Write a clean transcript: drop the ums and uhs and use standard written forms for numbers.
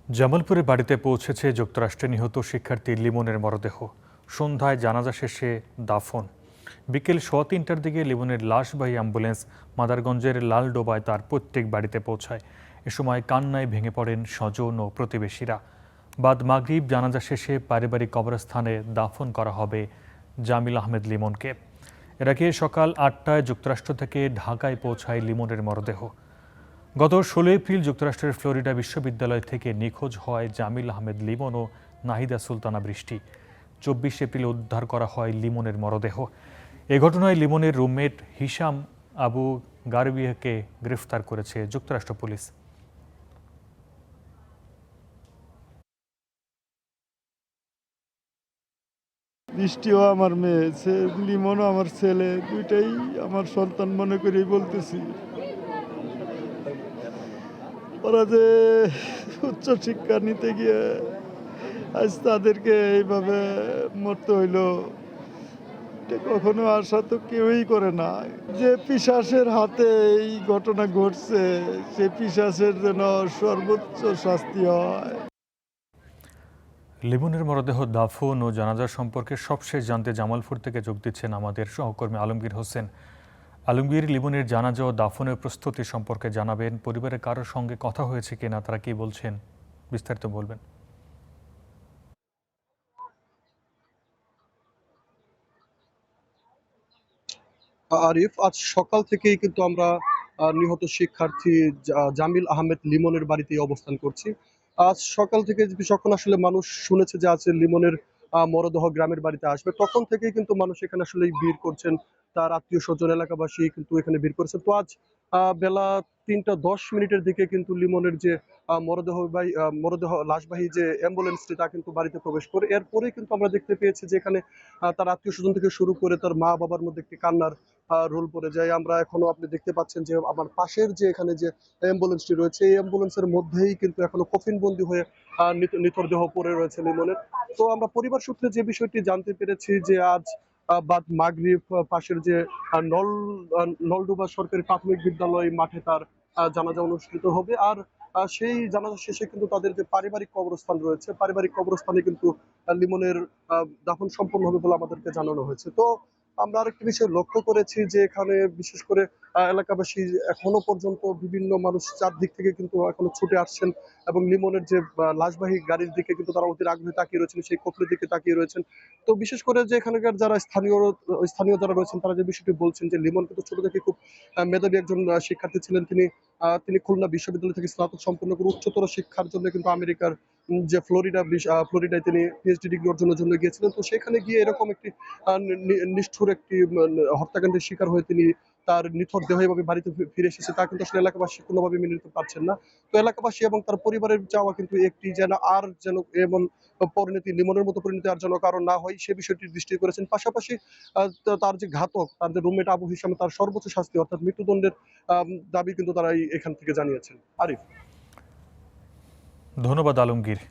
জামালপুরে বাড়িতে পৌঁছেছে যুক্তরাষ্ট্রে নিহত শিক্ষার্থী লিমনের মরদেহ। সন্ধ্যায় জানাজা শেষে দাফন। বিকেল 3:15টার দিকে লিমনের লাশবাহী অ্যাম্বুলেন্স মাদারগঞ্জের লালডোবায় তার পৈতৃক বাড়িতে পৌঁছায়। এ সময় কান্নায় ভেঙে পড়েন স্বজন ও প্রতিবেশীরা। বাদ মাগরিব জানাজা শেষে পারিবারিক কবরস্থানে দাফন করা হবে জামিল আহমেদ লিমনকে। এর আগে সকাল 8টায় যুক্তরাষ্ট্র থেকে ঢাকায় পৌঁছায় লিমনের মরদেহ। গত 16 এপ্রিল যুক্তরাষ্ট্রের ফ্লোরিডা বিশ্ববিদ্যালয় থেকে নিখোঁজ হয় জামিল আহমেদ লিমন ও নাহিদা সুলতানা বৃষ্টি। 24 এপ্রিল উদ্ধার করা হয় লিমনের মরদেহ। এ ঘটনায় লিমনের রুমমেট হিশাম আবু গারবিয়াকে গ্রেফতার করেছে যুক্তরাষ্ট্র পুলিশ। বৃষ্টিও আমার মেয়ে, লিমনও আমার ছেলে, দুইটাই আমার সন্তান মনে করেই বলতেছি। ওরা যে উচ্চ শিক্ষা নিতে গিয়ে আজ তাদেরকে এইভাবে মরতে হইল, এটা কখনো আশা তো কেউই করে না। যে পিশাচের হাতে এই ঘটনা ঘটছে, সে পিশাচের যেন সর্বোচ্চ শাস্তি হয়। লিমনের মরদেহ দাফন ও জানাজা সম্পর্কে সবশেষ জানতে জামালপুর থেকে যোগ দিচ্ছেন আমাদের সহকর্মী আলমগীর হোসেন। আলমগীর, লিমনের জানাজা ও দাফনের প্রস্তুতি সম্পর্কে জানাবেন। পরিবারের কারোর সঙ্গে কথা হয়েছে কিনা, তারা কি বলছেন, বিস্তারিত বলবেন। আরিফ, আজ সকাল থেকেই কিন্তু আমরা নিহত শিক্ষার্থী জামিল আহমেদ লিমনের বাড়িতেই অবস্থান করছি। আজ সকাল থেকে যখন আসলে মানুষ শুনেছে যে আজ লিমনের মরদেহ গ্রামের বাড়িতে আসবে, তখন থেকেই কিন্তু মানুষ এখানে আসলে ভিড় করছেন। তার আত্মীয় স্বজন, এলাকাবাসী কিন্তু এখানে ভিড় করেছেন। তো আজ বেলা 3টা 10 মিনিটের দিকে কিন্তু লিমনের যে মরদেহ লাশবাহী যে অ্যাম্বুলেন্সটি, তা কিন্তু বাড়িতে প্রবেশ করে। এরপরেই কিন্তু আমরা দেখতে পেয়েছি যে এখানে তার আত্মীয় স্বজন থেকে শুরু করে তার মা বাবার মধ্যে একটি কান্নার রোল পড়ে যায়। আমরা এখনো, আপনি দেখতে পাচ্ছেন যে আমার পাশের যে এখানে যে অ্যাম্বুলেন্সটি রয়েছে, এই অ্যাম্বুলেন্সের মধ্যেই কিন্তু এখনো কফিনবন্দি হয়ে নিথর দেহ পড়ে রয়েছে লিমনের। তো আমরা পরিবার সূত্রে যে বিষয়টি জানতে পেরেছি যে আজ বাদ মাগরিব পাশের যে নলডোবা সরকারি প্রাথমিক বিদ্যালয় মাঠে তার জানাজা অনুষ্ঠিত হবে। আর সেই জানাজা শেষে কিন্তু তাদের যে পারিবারিক কবরস্থান রয়েছে, পারিবারিক কবরস্থানে কিন্তু লিমনের দাফন সম্পন্ন হবে বলে আমাদেরকে জানানো হয়েছে। তো আমরা আরেকটি বিষয় লক্ষ্য করেছি যে এখানে বিশেষ করে এলাকাবাসী এখনো পর্যন্ত বিভিন্ন মানুষ চারদিক থেকে কিন্তু এখনো ছুটে আসছেন এবং লিমনের যে লাশবাহী গাড়ির দিকে কিন্তু তারা অধীর আগ্রহে তাকিয়ে রয়েছেন, সেই কফিনের দিকে তাকিয়ে রয়েছেন। তো বিশেষ করে যে এখানকার যারা স্থানীয় যারা রয়েছেন, তারা যে বিষয়টি বলছেন যে লিমন কিন্তু ছোট থেকে খুব মেধাবী একজন শিক্ষার্থী ছিলেন। তিনি খুলনা বিশ্ববিদ্যালয় থেকে স্নাতক সম্পন্ন করে উচ্চতর শিক্ষার জন্য কিন্তু আমেরিকার যে ফ্লোরিডায় তিনি পিএইচডি ডিগ্রি অর্জনের জন্য গিয়েছিলেন। তো সেখানে গিয়ে এরকম একটি নিষ্ঠুর একটি হত্যাকাণ্ডের শিকার হয়ে তিনি তার নিথর দেহ এভাবে বাড়িতে ফিরে এসেছে, তা কিন্তু আসলে এলাকাবাসী কোনোভাবে মেনে নিতে পারছেন না। তো এলাকাবাসী এবং তার পরিবারের চাওয়া কিন্তু একটি, যেন এমন পরিণতি, লিমনের মতো পরিণতি আর যেন কারো না হয়, সে বিষয়টি দৃষ্টি করেছেন। পাশাপাশি তার যে ঘাতক, তার যে রুমমেট আবু হিসামে, তার সর্বোচ্চ শাস্তি অর্থাৎ মৃত্যুদণ্ডের দাবি কিন্তু তারা এখান থেকে জানিয়েছেন। আরিফ। ধন্যবাদ আলমগীর।